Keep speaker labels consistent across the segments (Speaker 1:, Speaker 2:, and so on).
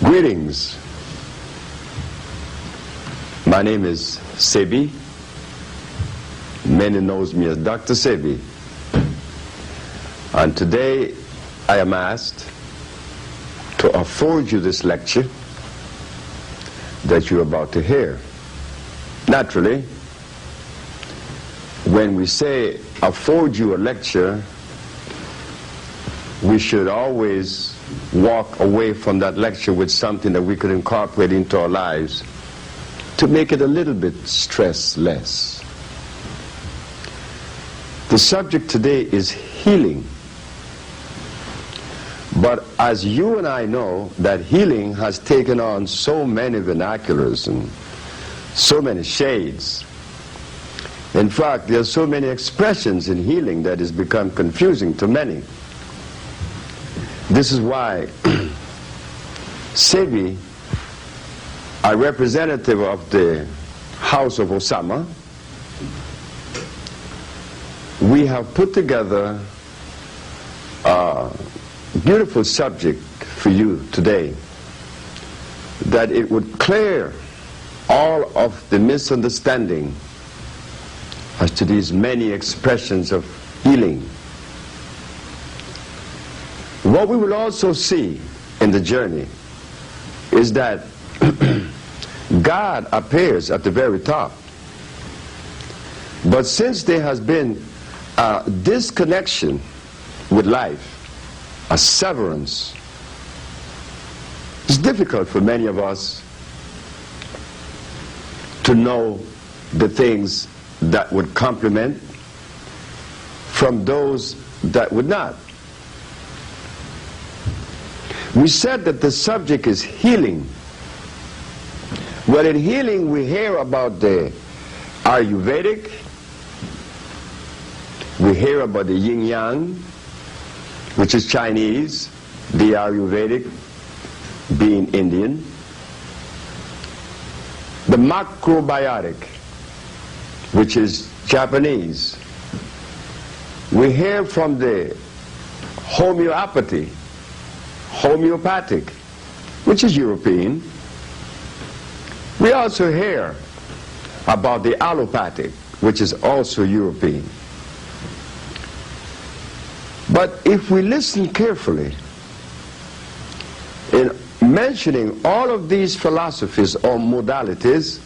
Speaker 1: Greetings. My name is Sebi. Many knows me as Dr. Sebi. And today I am asked to afford you this lecture that you're about to hear. Naturally, when we say afford you a lecture, we should always walk away from that lecture with something that we could incorporate into our lives to make it a little bit stress-less. The subject today is healing. But as you and I know, that healing has taken on so many vernaculars and so many shades. In fact, there are so many expressions in healing that it's become confusing to many. This is why Sebi, a representative of the House of Osama, we have put together a beautiful subject for you today, that it would clear all of the misunderstanding as to these many expressions of healing. What we will also see in the journey is that God appears at the very top. But since there has been a disconnection with life, a severance, it's difficult for many of us to know the things that would complement from those that would not. We said that the subject is healing. Well, in healing we hear about the Ayurvedic, we hear about the yin-yang, which is Chinese, the Ayurvedic being Indian, the macrobiotic, which is Japanese. We hear from the homeopathic, which is European. We also hear about the allopathic, which is also European. But if we listen carefully, in mentioning all of these philosophies or modalities,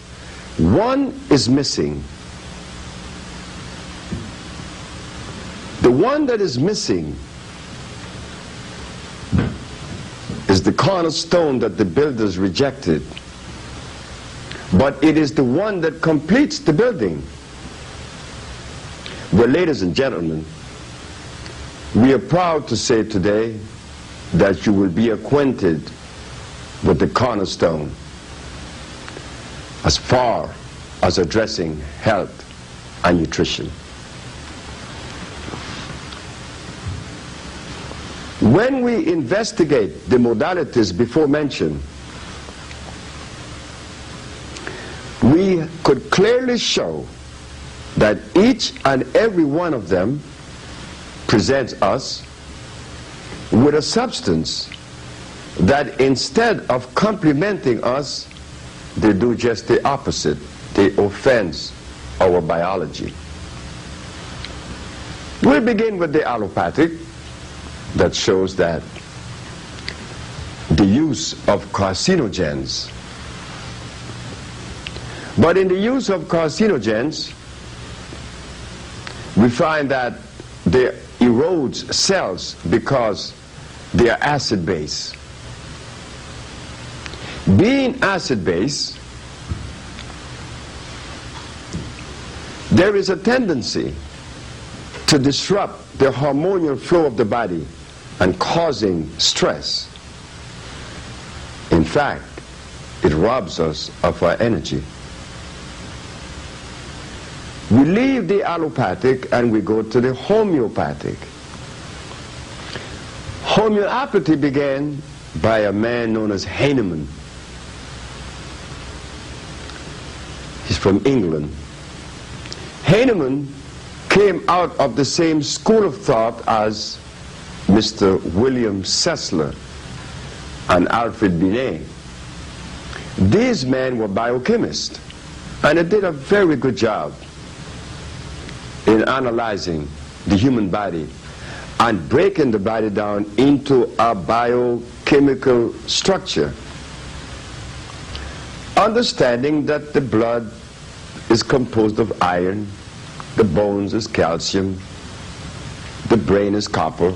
Speaker 1: one is missing. The one that is missing is the cornerstone that the builders rejected. But it is the one that completes the building. Well, ladies and gentlemen, we are proud to say today that you will be acquainted with the cornerstone as far as addressing health and nutrition. When we investigate the modalities before mentioned, we could clearly show that each and every one of them presents us with a substance that instead of complementing us, they do just the opposite. They offense our biology. We'll begin with the allopathic, that shows that the use of carcinogens. But in the use of carcinogens, we find that they erode cells because they are acid-base. Being acid-base, there is a tendency to disrupt the hormonal flow of the body and causing stress. In fact, it robs us of our energy. We leave the allopathic and we go to the homeopathic. Homeopathy began by a man known as Hahnemann. He's from England. Hahnemann came out of the same school of thought as Mr. William Sessler, and Alfred Binet. These men were biochemists, and they did a very good job in analyzing the human body and breaking the body down into a biochemical structure, understanding that the blood is composed of iron, the bones is calcium, the brain is copper.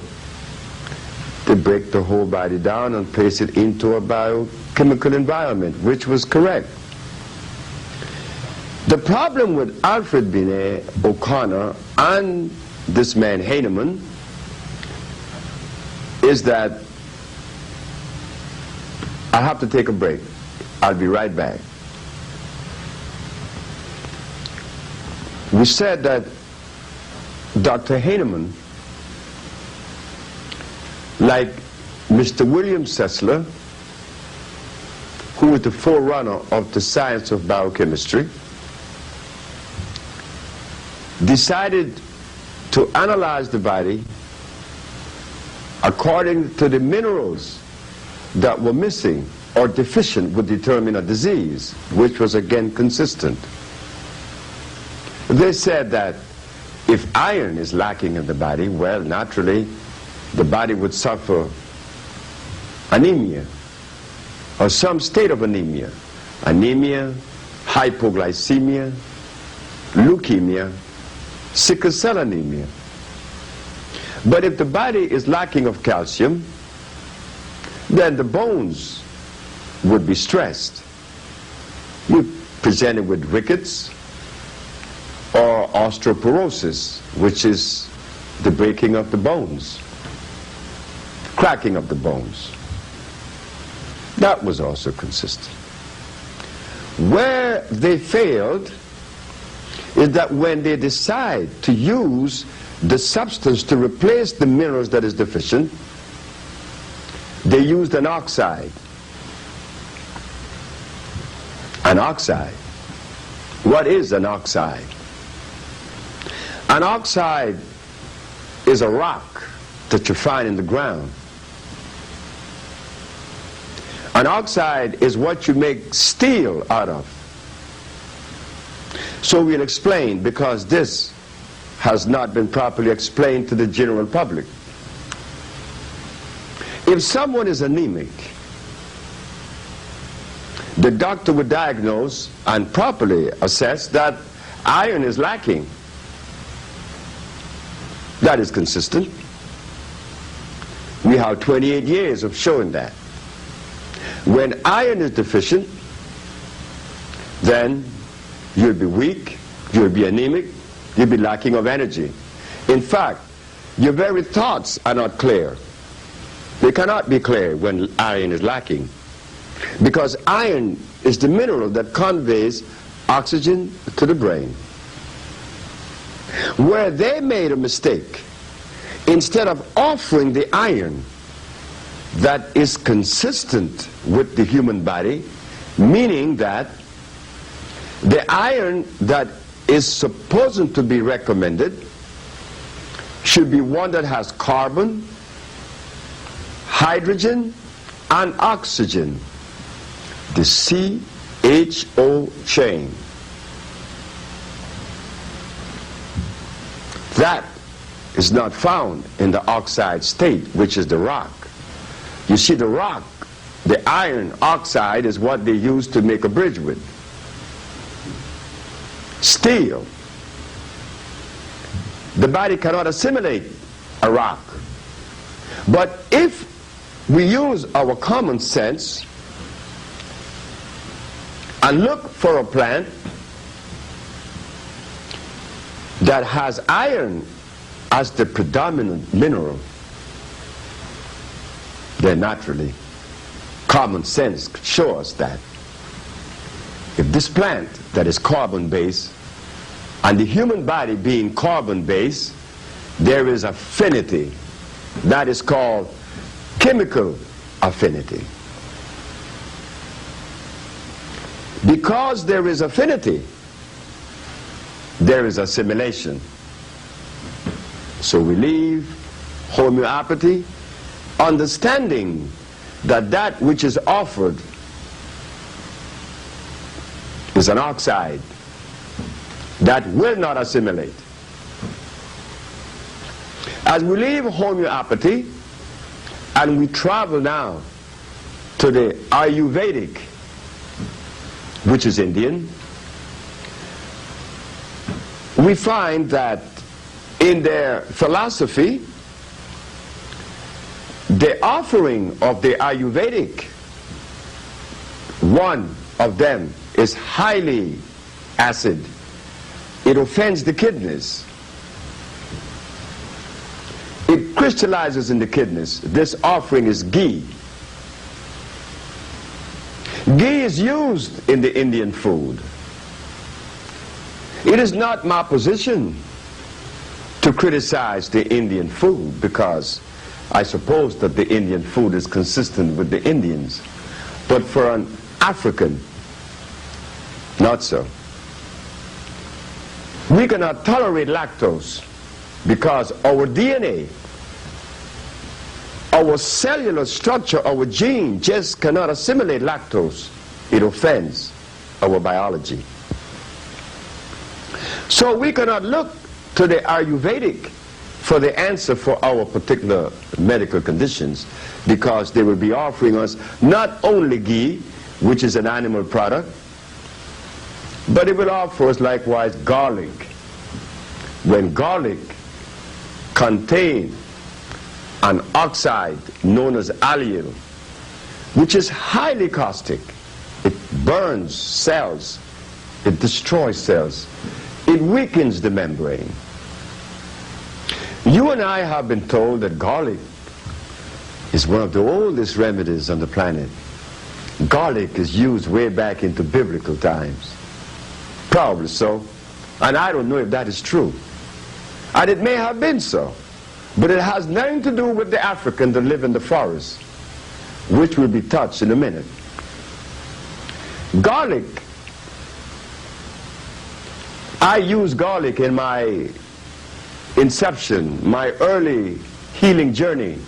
Speaker 1: They break the whole body down and place it into a biochemical environment, which was correct. The problem with Alfred Binet, O'Connor, and this man Hahnemann is that I have to take a break. I'll be right back. We said that Dr. Hahnemann, like Mr. William Sessler, who was the forerunner of the science of biochemistry, decided to analyze the body according to the minerals that were missing or deficient would determine a disease, which was again consistent. They said that if iron is lacking in the body, well, naturally, the body would suffer anemia or some state of anemia. Anemia, hypoglycemia, leukemia, sickle cell anemia. But if the body is lacking of calcium, then the bones would be stressed. You're presented with rickets or osteoporosis, which is the breaking of the bones, cracking of the bones. That was also consistent. Where they failed is that when they decide to use the substance to replace the minerals that is deficient, they used an oxide. An oxide. What is an oxide? An oxide is a rock that you find in the ground. An oxide is what you make steel out of. So we'll explain, because this has not been properly explained to the general public. If someone is anemic, the doctor would diagnose and properly assess that iron is lacking. That is consistent. We have 28 years of showing that. When iron is deficient, then you'll be weak, you'll be anemic, you'll be lacking of energy. In fact, your very thoughts are not clear. They cannot be clear when iron is lacking, because iron is the mineral that conveys oxygen to the brain. Where they made a mistake, instead of offering the iron that is consistent with the human body, meaning that the iron that is supposed to be recommended should be one that has carbon, hydrogen, and oxygen, the CHO chain. That is not found in the oxide state, which is the rock. You see, the rock, the iron oxide, is what they use to make a bridge with. Steel. The body cannot assimilate a rock. But if we use our common sense and look for a plant that has iron as the predominant mineral, then naturally common sense could show us that if this plant that is carbon-based, and the human body being carbon-based, there is affinity. That is called chemical affinity. Because there is affinity, there is assimilation. So we leave homeopathy, understanding that that which is offered is an oxide that will not assimilate. As we leave homeopathy and we travel now to the Ayurvedic, which is Indian, we find that in their philosophy, the offering of the Ayurvedic, one of them is highly acid. It offends the kidneys. It crystallizes in the kidneys. This offering is ghee. Ghee is used in the Indian food. It is not my position to criticize the Indian food, because I suppose that the Indian food is consistent with the Indians. But for an African, not so. We cannot tolerate lactose because our DNA, our cellular structure, our gene just cannot assimilate lactose. It offends our biology. So we cannot look to the Ayurvedic for the answer for our particular medical conditions, because they will be offering us not only ghee, which is an animal product, but it will offer us likewise garlic. When garlic contains an oxide known as allyl, which is highly caustic, it burns cells, it destroys cells, it weakens the membrane. You and I have been told that garlic is one of the oldest remedies on the planet. Garlic is used way back into biblical times. Probably so. And I don't know if that is true. And it may have been so. But it has nothing to do with the African that live in the forest, which will be touched in a minute. Garlic. I use garlic in my inception, my early healing journey,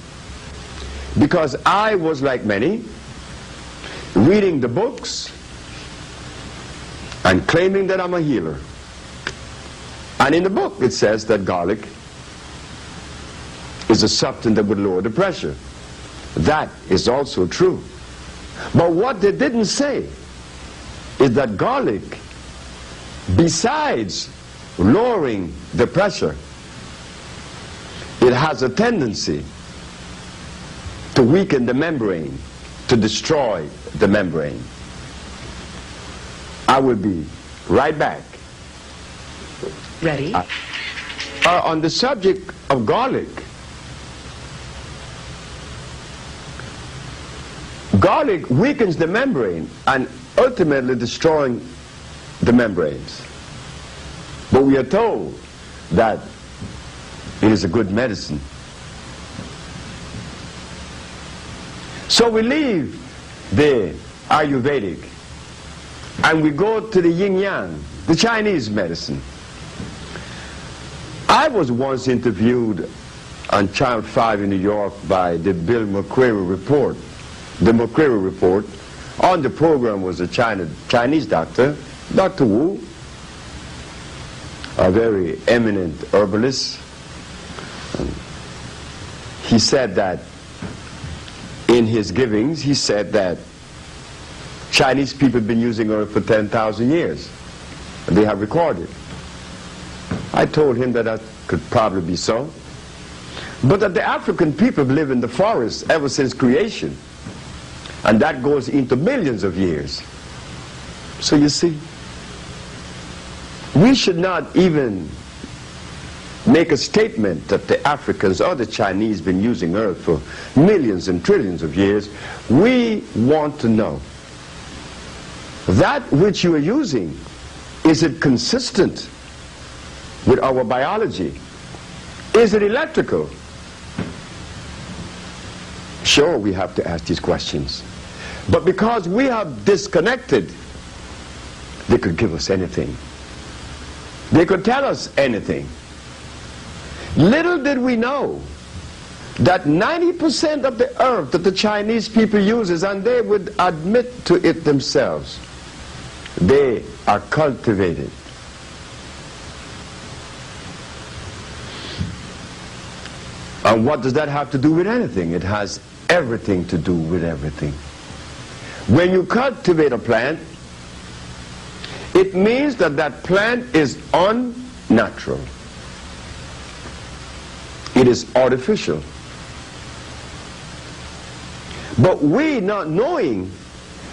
Speaker 1: because I was like many, reading the books and claiming that I'm a healer. And in the book it says that garlic is a substance that would lower the pressure. That is also true. But what they didn't say is that garlic, besides lowering the pressure, it has a tendency to weaken the membrane, to destroy the membrane. I will be right back.
Speaker 2: Ready?
Speaker 1: On the subject of garlic, garlic weakens the membrane and ultimately destroying the membranes. But we are told that it is a good medicine. So we leave the Ayurvedic and we go to the yin-yang, the Chinese medicine. I was once interviewed on Channel 5 in New York by the Bill McCreary Report. The McCreary Report. On the program was a Chinese doctor, Dr. Wu, a very eminent herbalist. He said that in his givings, he said that Chinese people have been using herb for 10,000 years. And they have recorded. I told him that that could probably be so. But that the African people have lived in the forest ever since creation. And that goes into millions of years. So you see, we should not even make a statement that the Africans or the Chinese been using earth for millions and trillions of years. We want to know that which you are using, is it consistent with our biology? Is it electrical? Sure, we have to ask these questions. But because we have disconnected, they could give us anything. They could tell us anything. Little did we know that 90% of the earth that the Chinese people uses, and they would admit to it themselves, they are cultivated. And what does that have to do with anything? It has everything to do with everything. When you cultivate a plant, it means that that plant is unnatural. It is artificial. But we, not knowing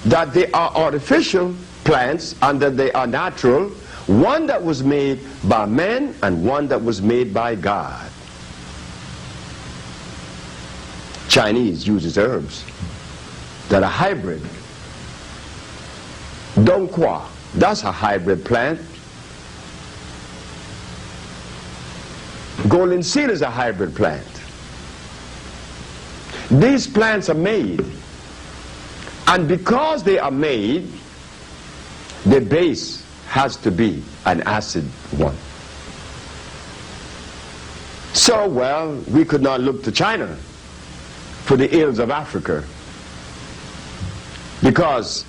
Speaker 1: that they are artificial plants and that they are natural, one that was made by man and one that was made by God. Chinese uses herbs that are hybrid. Dongqua, that's a hybrid plant. Golden seal is a hybrid plant. These plants are made, and because they are made, the base has to be an acid one. So, well, we could not look to China for the ills of Africa, because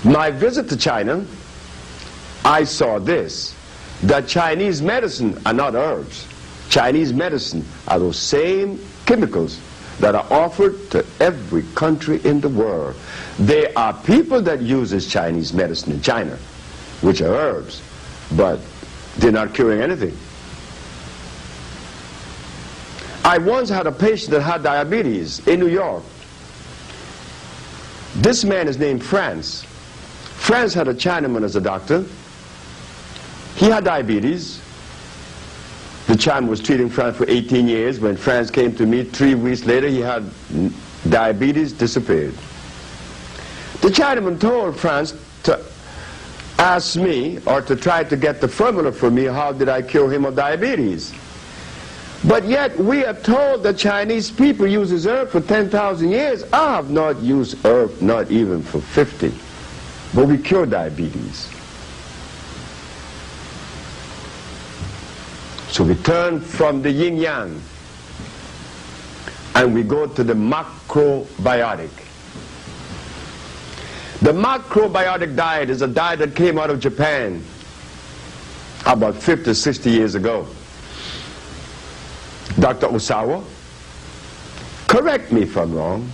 Speaker 1: my visit to China, I saw this, that Chinese medicine are not herbs. Chinese medicine are those same chemicals that are offered to every country in the world. There are people that uses Chinese medicine in China, which are herbs, but they're not curing anything. I once had a patient that had diabetes in New York. This man is named France. France had a Chinaman as a doctor. He had diabetes. The Chinaman was treating France for 18 years. When France came to me 3 weeks later, he had diabetes, disappeared. The Chinaman told France to ask me, or to try to get the formula for me, how did I cure him of diabetes? But yet we are told that Chinese people uses herb for 10,000 years. I have not used herb, not even for 50. But we cure diabetes. So we turn from the yin-yang and we go to the macrobiotic. The macrobiotic diet is a diet that came out of Japan about 50, 60 years ago. Dr. Osawa, correct me if I'm wrong,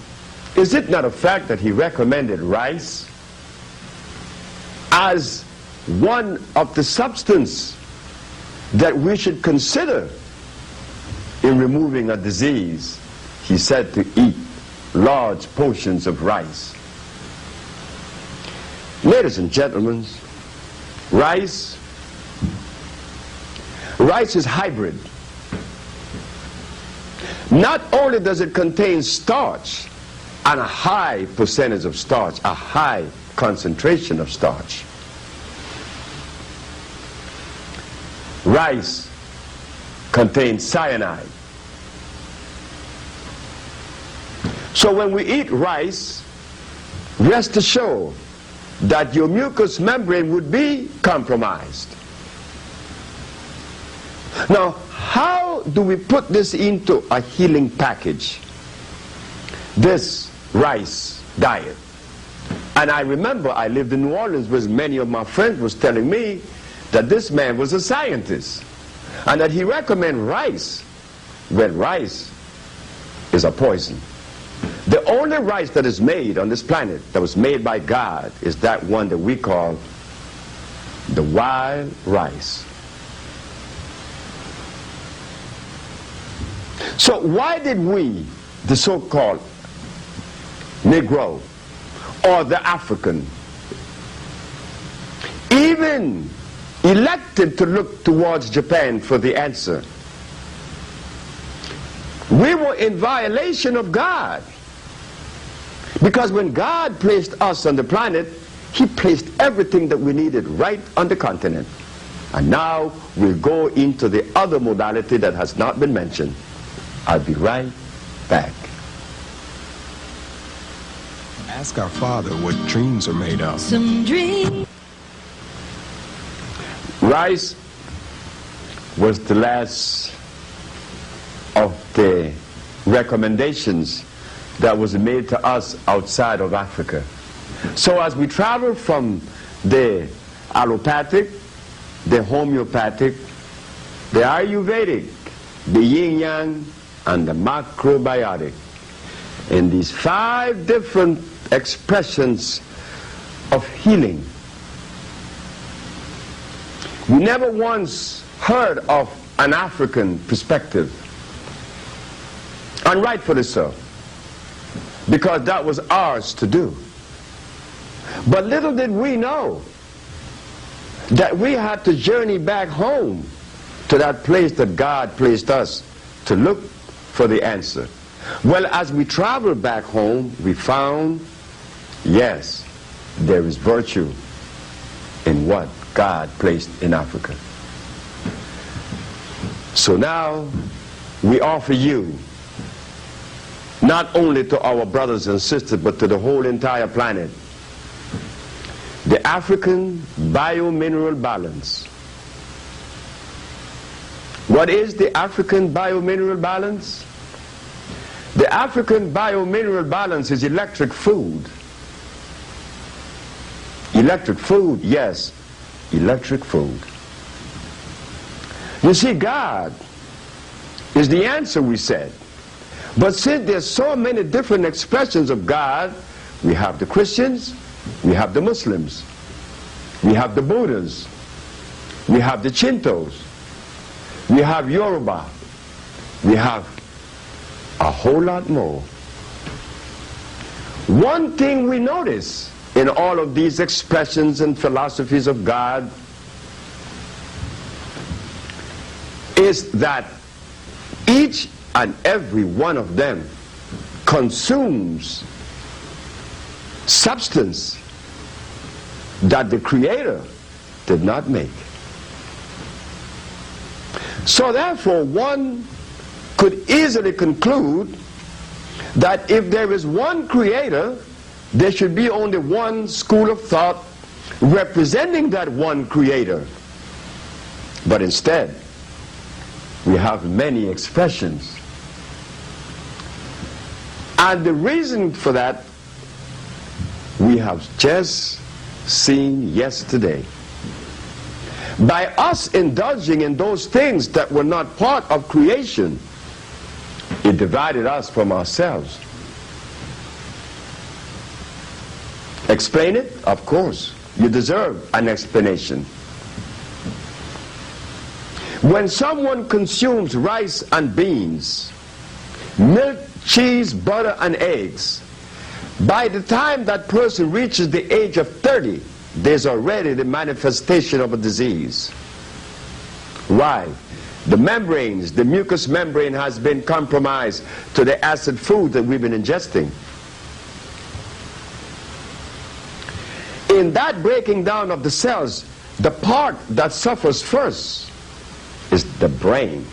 Speaker 1: is it not a fact that he recommended rice as one of the substances that we should consider in removing a disease? He said to eat large portions of rice. Ladies and gentlemen, rice is hybrid. Not only does it contain starch, and a high percentage of starch, a high concentration of starch. Rice contains cyanide. So when we eat rice, rest assured that your mucous membrane would be compromised. Now, how do we put this into a healing package? This rice diet. And I remember I lived in New Orleans where many of my friends was telling me that this man was a scientist and that he recommended rice when rice is a poison. The only rice that is made on this planet that was made by God is that one that we call the wild rice. So why did we, the so-called Negro or the African, even elected to look towards Japan for the answer? We were in violation of God. Because when God placed us on the planet, He placed everything that we needed right on the continent. And now we'll go into the other modality that has not been mentioned. I'll be right back.
Speaker 2: Ask our Father what dreams are made of.
Speaker 3: Some dreams.
Speaker 1: Rice was the last of the recommendations that was made to us outside of Africa. So as we travel from the allopathic, the homeopathic, the Ayurvedic, the yin-yang, and the macrobiotic, in these 5 different expressions of healing, we never once heard of an African perspective, and rightfully so, because that was ours to do. But little did we know that we had to journey back home to that place that God placed us to look for the answer. Well, as we traveled back home, we found, yes, there is virtue in what God placed in Africa. So now we offer you, not only to our brothers and sisters, but to the whole entire planet, the African biomineral balance. What is the African biomineral balance? The African biomineral balance is electric food. Electric food, yes, electric food. You see, God is the answer, we said. But since there's so many different expressions of God, we have the Christians, we have the Muslims, we have the Buddhas, we have the Shintos, we have Yoruba, we have a whole lot more. One thing we notice in all of these expressions and philosophies of God is that each and every one of them consumes substance that the Creator did not make. So therefore, one could easily conclude that if there is one Creator, there should be only one school of thought representing that one Creator. But instead, we have many expressions. And the reason for that, we have just seen yesterday. By us indulging in those things that were not part of creation, it divided us from ourselves. Explain it? Of course. You deserve an explanation. When someone consumes rice and beans, milk, cheese, butter, and eggs, by the time that person reaches the age of 30, there's already the manifestation of a disease. Why? The membranes, the mucous membrane has been compromised to the acid food that we've been ingesting. In that breaking down of the cells, the part that suffers first is the brain.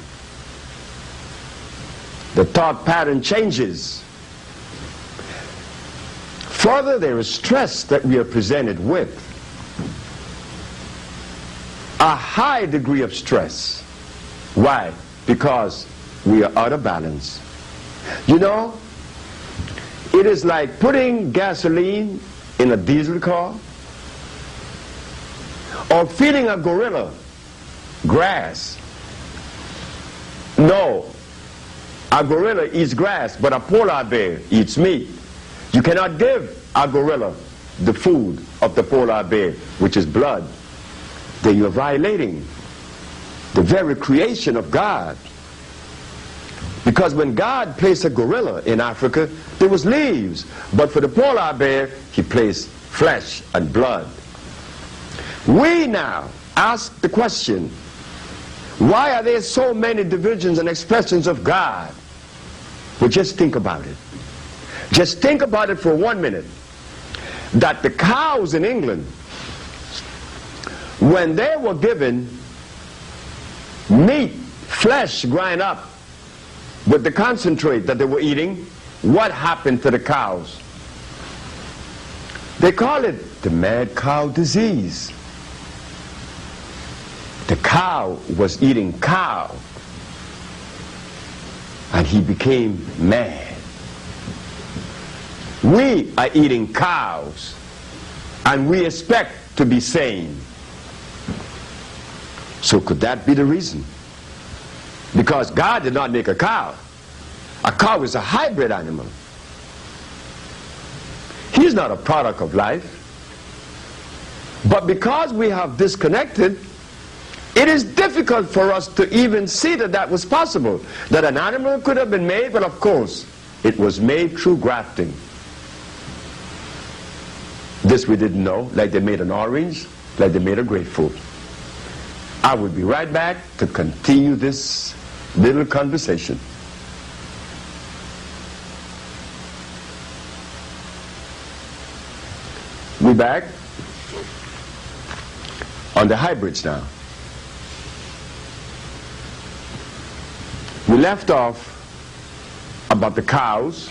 Speaker 1: The thought pattern changes. Further, there is stress that we are presented with. A high degree of stress. Why? Because we are out of balance. You know, it is like putting gasoline in a diesel car or feeding a gorilla grass. No, a gorilla eats grass, but a polar bear eats meat. You cannot give a gorilla the food of the polar bear, which is blood. Then you're violating the very creation of God. Because when God placed a gorilla in Africa, there was leaves. But for the polar bear, he placed flesh and blood. We now ask the question, why are there so many divisions and expressions of God? Well, just think about it. Just think about it for 1 minute. That the cows in England, when they were given meat, flesh grind up with the concentrate that they were eating, what happened to the cows? They call it the mad cow disease. The cow was eating cow. and he became mad. We are eating cows, and we expect to be sane. So could that be the reason? Because God did not make a cow. A cow is a hybrid animal. He's not a product of life. But because we have disconnected, it is difficult for us to even see that that was possible. That an animal could have been made, but of course, it was made through grafting. This we didn't know, like they made an orange, like they made a grapefruit. I will be right back to continue this little conversation. We're back on the hybrids now. We left off about the cows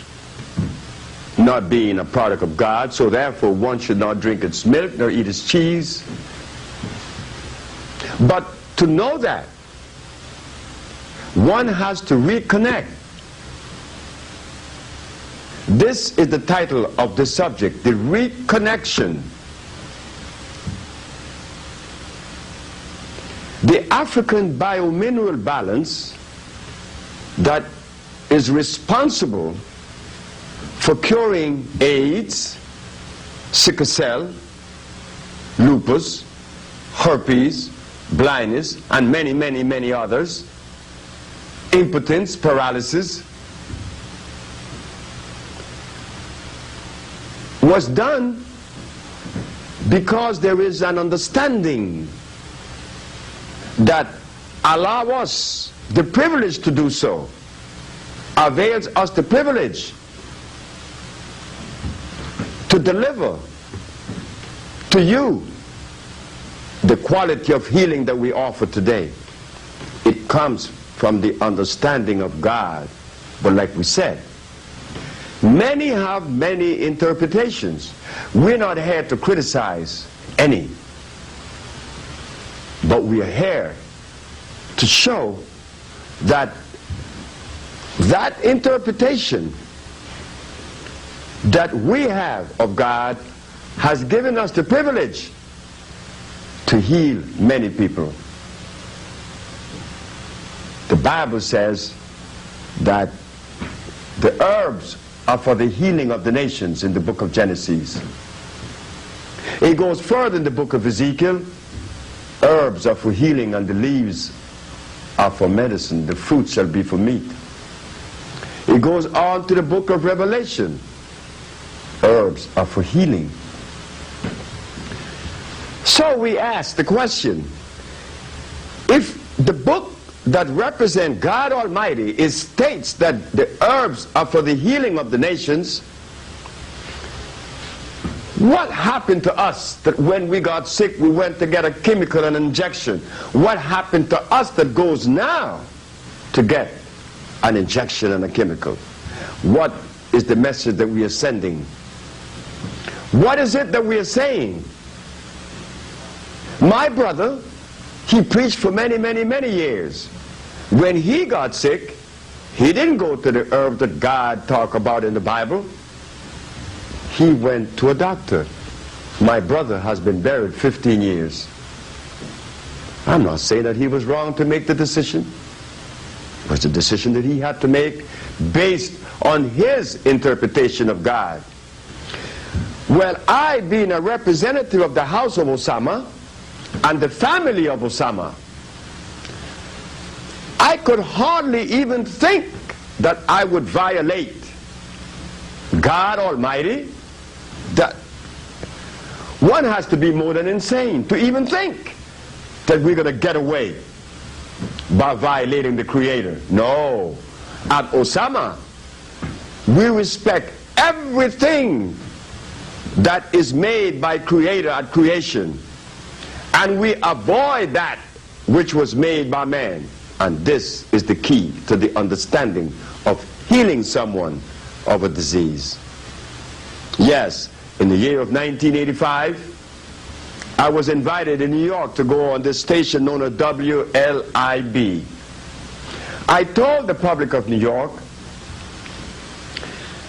Speaker 1: not being a product of God, so therefore one should not drink its milk nor eat its cheese. But to know that, one has to reconnect. This is the title of the subject, the reconnection. The African biomineral balance that is responsible for curing AIDS, sickle cell, lupus, herpes, blindness, and many, many, many others, impotence, paralysis, was done because there is an understanding that allow us the privilege to do so, avails us the privilege to deliver to you the quality of healing that we offer today. It comes from the understanding of God. But like we said, many have many interpretations. We're not here to criticize any, but we are here to show that that interpretation that we have of God has given us the privilege to heal many people. The Bible says that the herbs are for the healing of the nations in the book of Genesis. It goes further in the book of Ezekiel. Herbs are for healing and the leaves are for medicine. The fruit shall be for meat. It goes on to the book of Revelation. Herbs are for healing. So we ask the question, if the book that represents God Almighty states that the herbs are for the healing of the nations, what happened to us that when we got sick we went to get a chemical and injection? What happened to us that goes now to get an injection and a chemical? What is the message that we are sending? What is it that we are saying? My brother, he preached for many, many, many years. When he got sick, he didn't go to the herb that God talked about in the Bible. He went to a doctor. My brother has been buried 15 years. I'm not saying that he was wrong to make the decision. It was the decision that he had to make based on his interpretation of God. Well, I, being a representative of the house of Osama and the family of Osama, I could hardly even think that I would violate God Almighty. That one has to be more than insane to even think that we're going to get away by violating the Creator. No. At Osama, we respect everything that is made by Creator at creation, and we avoid that which was made by man. And this is the key to the understanding of healing someone of a disease. Yes, in the year of 1985, I was invited in New York to go on this station known as WLIB. I told the public of New York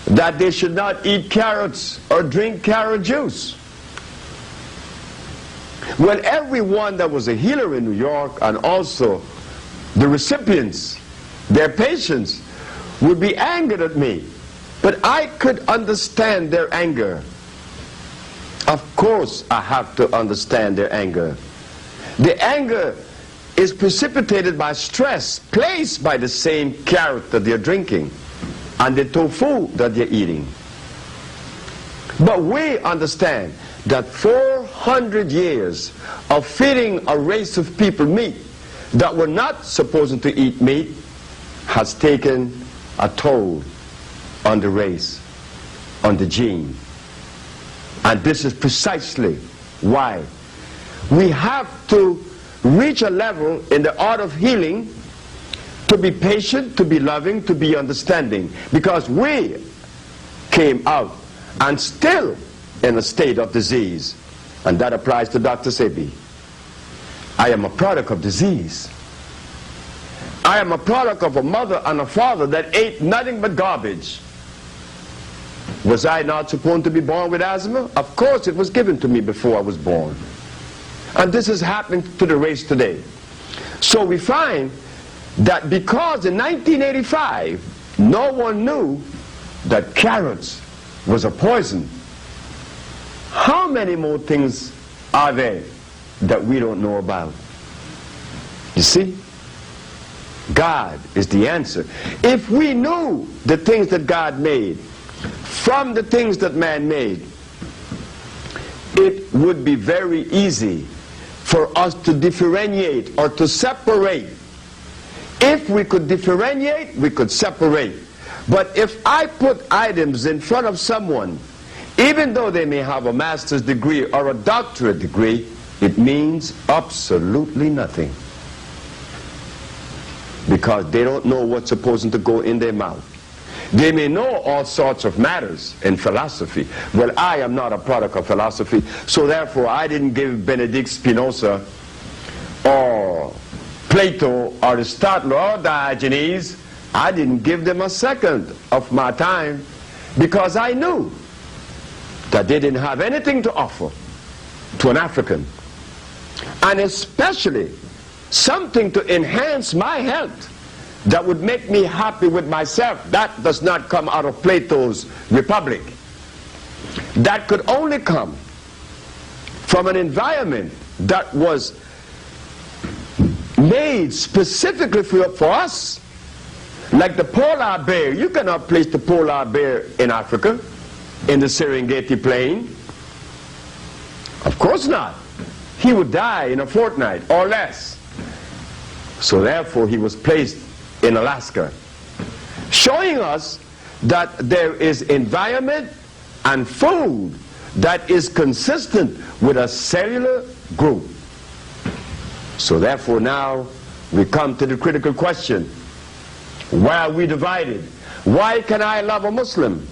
Speaker 1: that they should not eat carrots or drink carrot juice. Well, everyone that was a healer in New York, and also the recipients, their patients, would be angered at me. But I could understand their anger. Of course I have to understand their anger. The anger is precipitated by stress placed by the same carrot that they're drinking and the tofu that they're eating. But we understand that 400 years of feeding a race of people meat that were not supposed to eat meat has taken a toll on the race, on the gene. And this is precisely why we have to reach a level in the art of healing to be patient, to be loving, to be understanding, because we came out and still in a state of disease. And that applies to Dr. Sebi. I am a product of disease. I am a product of a mother and a father that ate nothing but garbage. Was I not supposed to be born with asthma? Of course it was given to me before I was born. And this is happening to the race today. So we find that because in 1985 no one knew that carrots was a poison, how many more things are there that we don't know about? You see? God is the answer. If we knew the things that God made from the things that man made, it would be very easy for us to differentiate or to separate. If we could differentiate, we could separate. But if I put items in front of someone, even though they may have a master's degree or a doctorate degree, it means absolutely nothing. Because they don't know what's supposed to go in their mouth. They may know all sorts of matters in philosophy. Well, I am not a product of philosophy, so therefore I didn't give Benedict Spinoza or Plato or Aristotle or Diogenes, I didn't give them a second of my time, because I knew that they didn't have anything to offer to an African, and especially something to enhance my health that would make me happy with myself. That does not come out of Plato's Republic. That could only come from an environment that was made specifically for us. Like the polar bear. You cannot place the polar bear in Africa, in the Serengeti plain. Of course not. He would die in a fortnight or less. So therefore he was placed in Alaska, showing us that there is environment and food that is consistent with a cellular group. So therefore now we come to the critical question: why are we divided? Why can I love a Muslim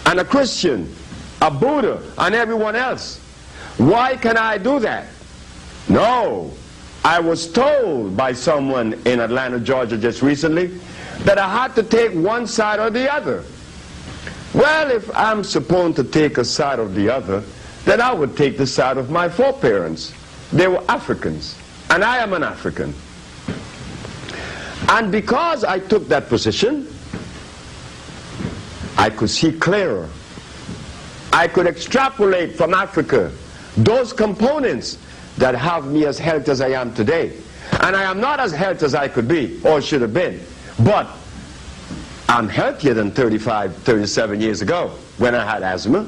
Speaker 1: and a Christian, a Buddha and everyone else? Why can I do that? No. I was told by someone in Atlanta, Georgia just recently that I had to take one side or the other. Well, if I'm supposed to take a side or the other, then I would take the side of my foreparents. They were Africans, and I am an African. And because I took that position, I could see clearer. I could extrapolate from Africa those components that have me as healthy as I am today. And I am not as healthy as I could be or should have been, but I'm healthier than 35, 37 years ago when I had asthma.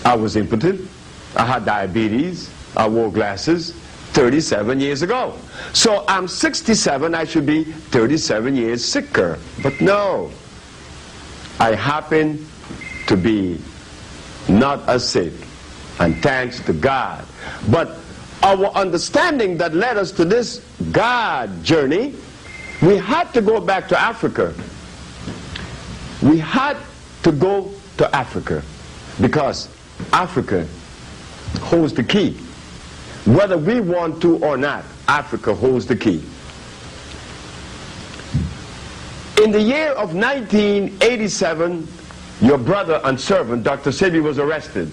Speaker 1: I was impotent. I had diabetes. I wore glasses 37 years ago. So I'm 67, I should be 37 years sicker. But no, I happen to be not as sick, and thanks to God. But our understanding that led us to this God journey, we had to go back to Africa. We had to go to Africa because Africa holds the key. Whether we want to or not, Africa holds the key. In the year of 1987, your brother and servant, Dr. Sebi, was arrested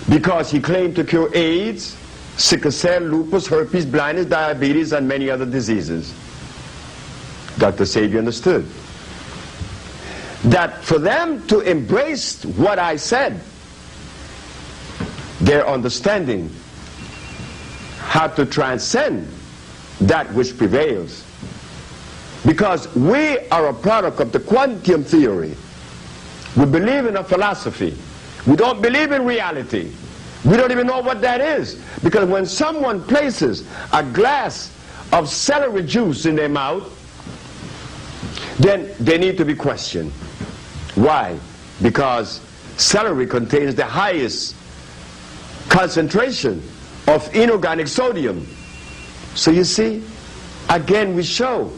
Speaker 1: because he claimed to cure AIDS, sickle cell, lupus, herpes, blindness, diabetes, and many other diseases. Dr. Sebi understood that for them to embrace what I said, their understanding had to transcend that which prevails. Because we are a product of the quantum theory. We believe in a philosophy. We don't believe in reality. We don't even know what that is. Because when someone places a glass of celery juice in their mouth, then they need to be questioned. Why? Because celery contains the highest concentration of inorganic sodium. So you see, again we show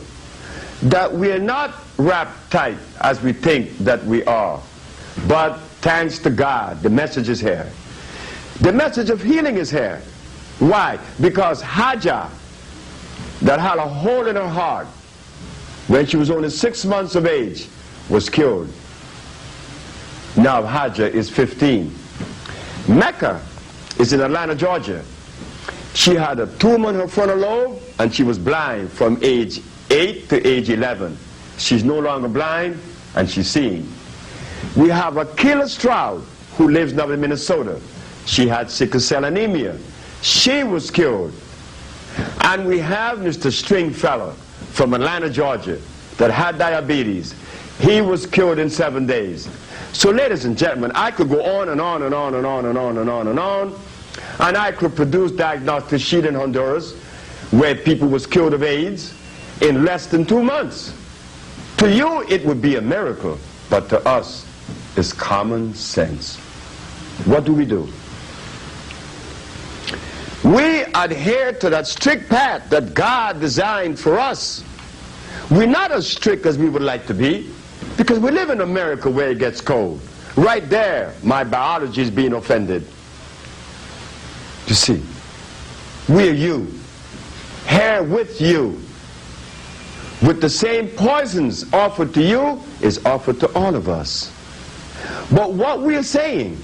Speaker 1: that we are not wrapped tight as we think that we are. But thanks to God, the message is here. The message of healing is here. Why? Because Hajar, that had a hole in her heart when she was only 6 months of age, was cured. Now Hajar is 15. Mecca is in Atlanta, Georgia. She had a tumor in her frontal lobe and she was blind from age 8 to age 11. She's no longer blind and she's seeing. We have Akila Stroud who lives now in Minnesota. She had sickle cell anemia. She was cured. And we have Mr. Stringfellow from Atlanta, Georgia that had diabetes. He was cured in 7 days. So ladies and gentlemen, I could go on and on and on and on and on and on and on, and I could produce diagnostic sheet in Honduras where people was cured of AIDS in less than 2 months. To you it would be a miracle, but to us it's common sense. What do? We adhere to that strict path that God designed for us. We're not as strict as we would like to be, because we live in America where it gets cold. Right there, my biology is being offended. You see, we're you, here with you, with the same poisons offered to you is offered to all of us. But what we're saying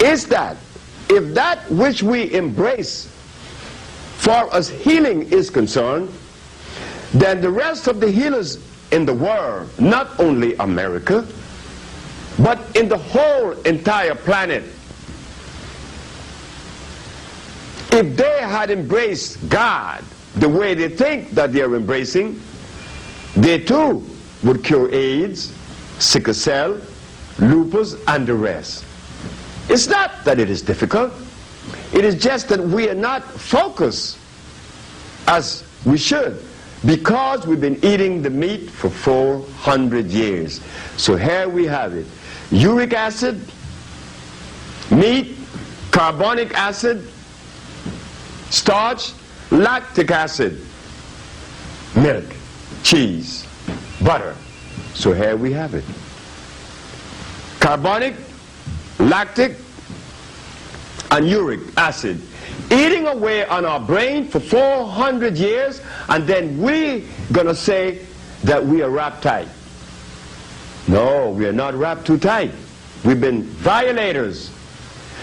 Speaker 1: is that if that which we embrace for us healing is concerned, then the rest of the healers in the world, not only America, but in the whole entire planet, if they had embraced God the way they think that they are embracing, they too would cure AIDS, sickle cell, lupus, and the rest. It's not that it is difficult. It is just that we are not focused as we should, because we've been eating the meat for 400 years. So here we have it. Uric acid, meat, carbonic acid, starch, lactic acid, milk, cheese, butter. So here we have it. Carbonic, lactic, and uric acid eating away on our brain for 400 years, and then we gonna say that we are wrapped tight. No, we are not wrapped too tight. We've been violators.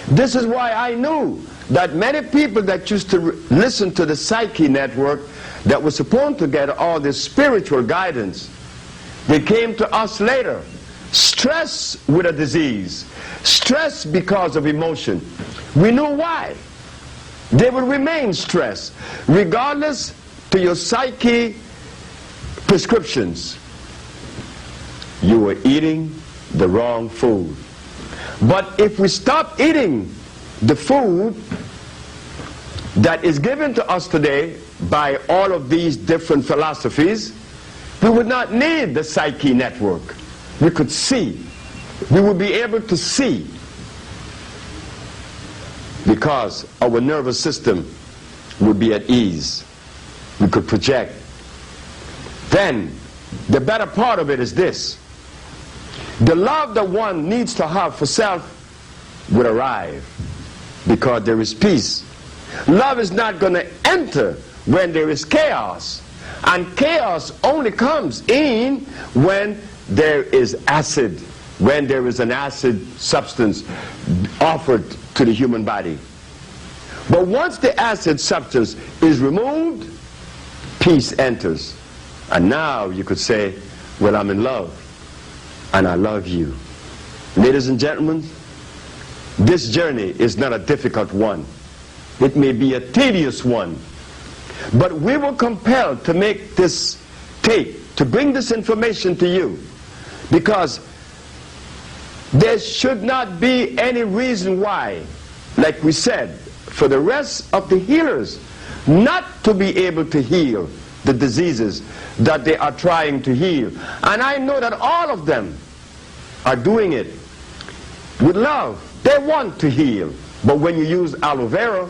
Speaker 1: This is why I knew that many people that used to listen to the Psyche Network that was supposed to get all this spiritual guidance, they came to us later. Stress with a disease. Stress because of emotion. We knew why. They will remain stressed, regardless to your psyche prescriptions. You were eating the wrong food. But if we stop eating the food that is given to us today by all of these different philosophies, we would not need the Psyche Network. We could see. We would be able to see, because our nervous system would be at ease. We could project. Then, the better part of it is this. The love that one needs to have for self would arrive, because there is peace. Love is not going to enter when there is chaos. And chaos only comes in when there is acid, when there is an acid substance offered to the human body. But once the acid substance is removed, peace enters. And now you could say, well, I'm in love, and I love you. Ladies and gentlemen, this journey is not a difficult one. It may be a tedious one. But we were compelled to make this tape, to bring this information to you, because there should not be any reason why, like we said, for the rest of the healers not to be able to heal the diseases that they are trying to heal. And I know that all of them are doing it with love. They want to heal. But when you use aloe vera,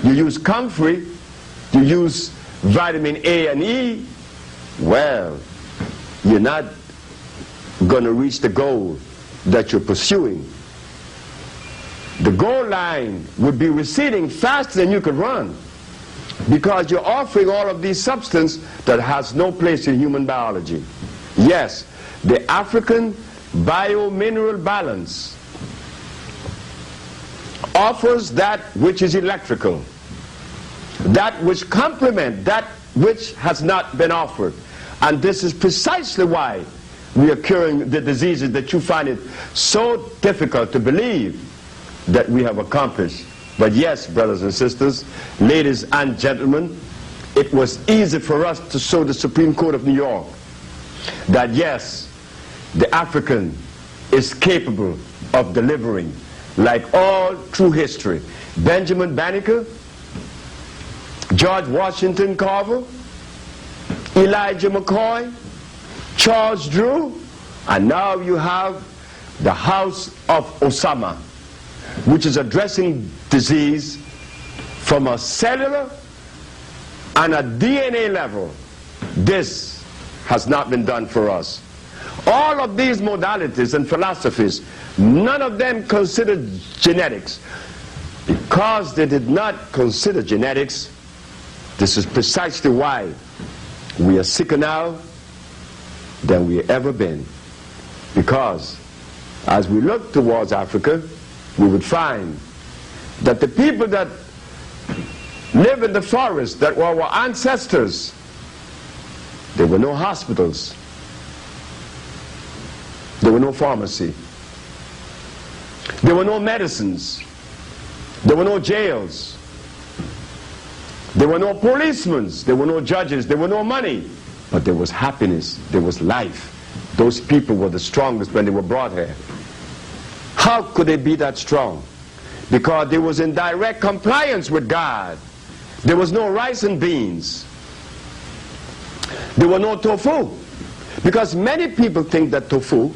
Speaker 1: you use comfrey, you use vitamin A and E, well, you're not going to reach the goal that you're pursuing. The goal line would be receding faster than you could run, because you're offering all of these substances that has no place in human biology. Yes, the African biomineral balance offers that which is electrical, that which complements that which has not been offered. And this is precisely why we are curing the diseases that you find it so difficult to believe that we have accomplished. But yes, brothers and sisters, ladies and gentlemen, it was easy for us to show the Supreme Court of New York that yes, the African is capable of delivering, like all through history. Benjamin Banneker, George Washington Carver, Elijah McCoy, Charles Drew, and now you have the House of Osama, which is addressing disease from a cellular and a DNA level. This has not been done for us. All of these modalities and philosophies, none of them considered genetics. Because they did not consider genetics, this is precisely why we are sicker now than we have ever been. Because as we look towards Africa, we would find that the people that live in the forest, that were our ancestors, there were no hospitals, there were no pharmacy, there were no medicines, there were no jails, there were no policemen, there were no judges, there were no money, but there was happiness, there was life. Those people were the strongest when they were brought here. How could they be that strong? Because they was in direct compliance with God. There was no rice and beans. There were no tofu. Because many people think that tofu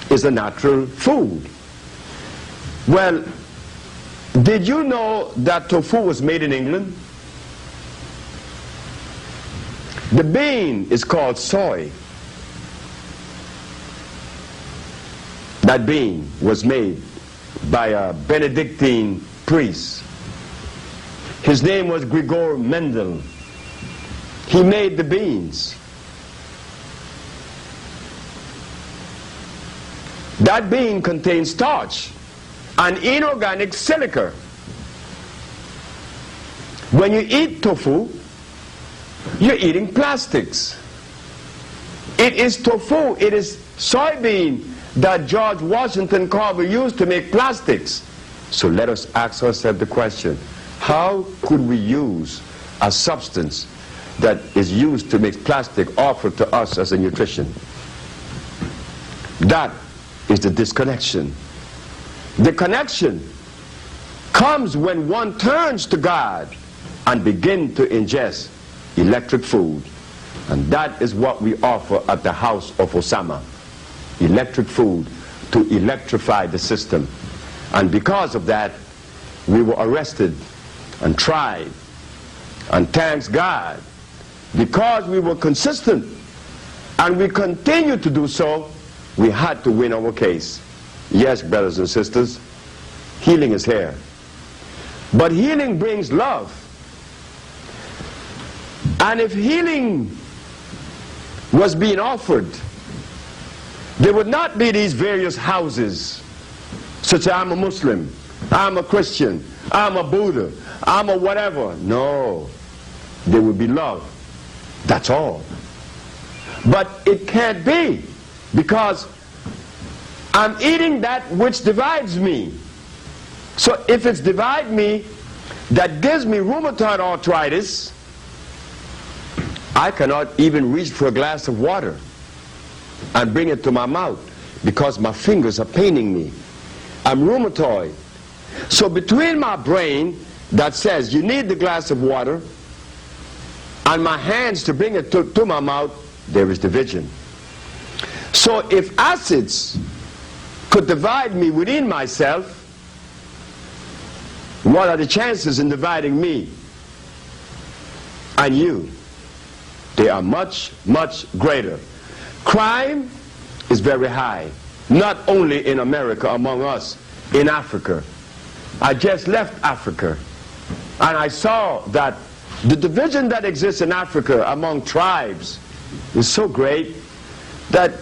Speaker 1: is a natural food. Well, did you know that tofu was made in England? The bean is called soy. That bean was made by a Benedictine priest. His name was Gregor Mendel. He made the beans. That bean contains starch and inorganic silica. When you eat tofu, you're eating plastics. It is tofu, it is soybean that George Washington Carver used to make plastics. So let us ask ourselves the question, how could we use a substance that is used to make plastic offered to us as a nutrition? That is the disconnection. The connection comes when one turns to God and begin to ingest electric food. And that is what we offer at the House of Osama. Electric food to electrify the system. And because of that, we were arrested and tried. And thanks God, because we were consistent and we continue to do so, we had to win our case. Yes, brothers and sisters, healing is here. But healing brings love. And if healing was being offered, there would not be these various houses, such as I'm a Muslim, I'm a Christian, I'm a Buddha, I'm a whatever. No, there would be love. That's all. But it can't be, because I'm eating that which divides me. So if it's divide me, that gives me rheumatoid arthritis, I cannot even reach for a glass of water and bring it to my mouth because my fingers are paining me. I'm rheumatoid. So between my brain that says you need the glass of water and my hands to bring it to my mouth, there is division. So if acids could divide me within myself, what are the chances in dividing me and you? They are much, much greater. Crime is very high, not only in America, among us, in Africa. I just left Africa, and I saw that the division that exists in Africa among tribes is so great that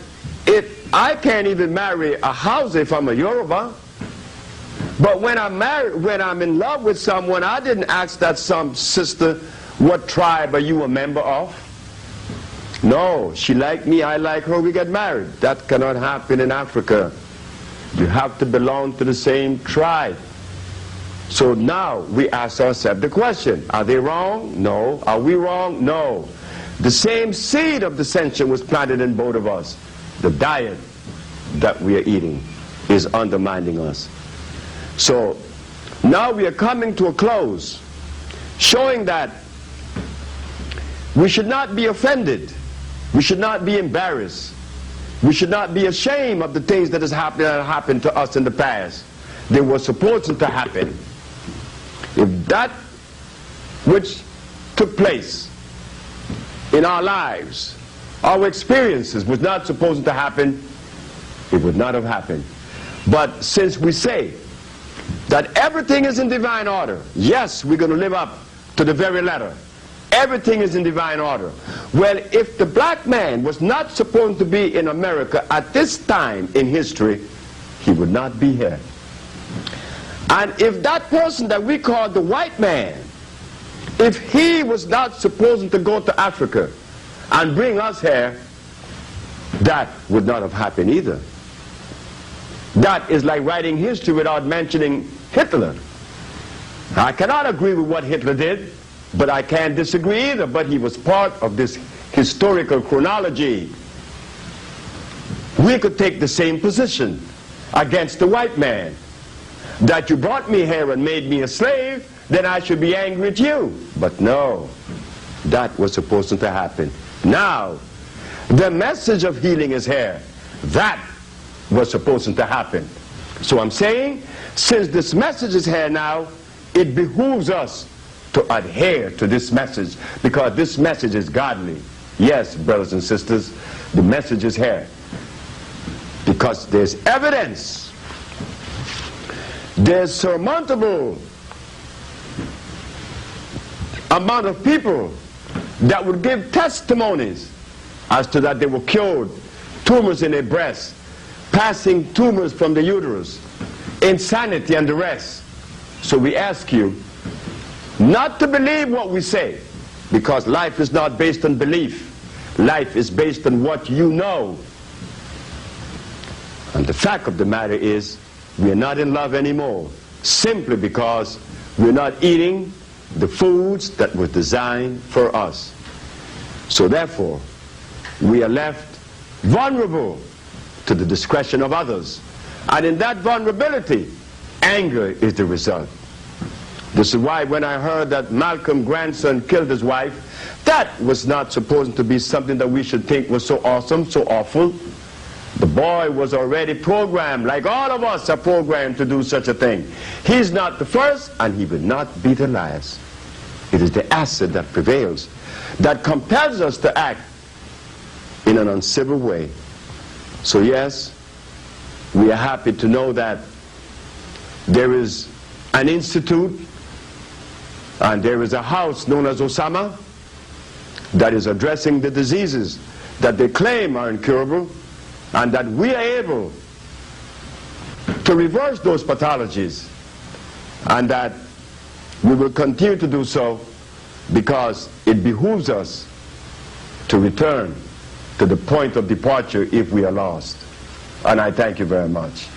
Speaker 1: I can't even marry a Hausa if I'm a Yoruba. But when I'm in love with someone, I didn't ask that some sister, what tribe are you a member of? No, she liked me, I like her, we get married. That cannot happen in Africa. You have to belong to the same tribe. So now we ask ourselves the question, are they wrong? No. Are we wrong? No. The same seed of dissension was planted in both of us. The diet that we are eating is undermining us. So now we are coming to a close, showing that we should not be offended. We should not be embarrassed. We should not be ashamed of the things that have happened to us in the past. They were supposed to happen. If that which took place in our lives, our experiences, was not supposed to happen, it would not have happened. But since we say that everything is in divine order, yes, we're going to live up to the very letter. Everything is in divine order. Well, if the black man was not supposed to be in America at this time in history, he would not be here. And if that person that we call the white man, if he was not supposed to go to Africa and bring us here, that would not have happened either. That is like writing history without mentioning Hitler. I cannot agree with what Hitler did, but I can't disagree either. But he was part of this historical chronology. We could take the same position against the white man. That you brought me here and made me a slave, then I should be angry at you. But no, that was supposed to happen. Now, the message of healing is here. That was supposed to happen. So I'm saying, since this message is here now, it behooves us to adhere to this message, because this message is godly. Yes, brothers and sisters, the message is here. Because there's evidence. There's surmountable amount of people that would give testimonies as to that they were cured, tumors in their breast, passing tumors from the uterus, insanity and the rest. So we ask you not to believe what we say, because life is not based on belief. Life is based on what you know. And the fact of the matter is, we are not in love anymore, simply because we're not eating the foods that were designed for us. So therefore, we are left vulnerable to the discretion of others. And in that vulnerability, anger is the result. This is why when I heard that Malcolm's grandson killed his wife, that was not supposed to be something that we should think was so awesome, so awful. The boy was already programmed, like all of us are programmed to do such a thing. He's not the first, and he will not be the last. It is the acid that prevails, that compels us to act in an uncivil way. So yes, we are happy to know that there is an institute and there is a house known as Osama, that is addressing the diseases that they claim are incurable, and that we are able to reverse those pathologies, and that we will continue to do so because it behooves us to return to the point of departure if we are lost. And I thank you very much.